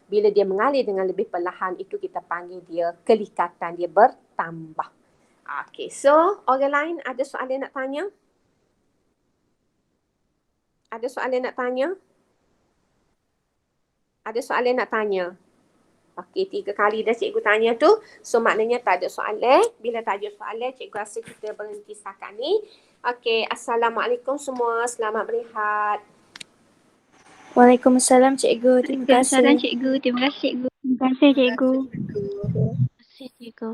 Bila dia mengalir dengan lebih perlahan, itu kita panggil dia kelikatan, dia bertambah. Okey, so orang lain ada soalan nak tanya? Ada soalan nak tanya? Ada soalan nak tanya? Okey, 3 kali dah cikgu tanya tu. So maknanya tak ada soalan. Bila tak ada soalan, cikgu rasa kita berhenti setakat ni. Okey, Assalamualaikum semua. Selamat berehat. Waalaikumsalam cikgu. Terima kasih. Waalaikumsalam cikgu. Terima kasih cikgu. Terima kasih cikgu. Terima kasih cikgu.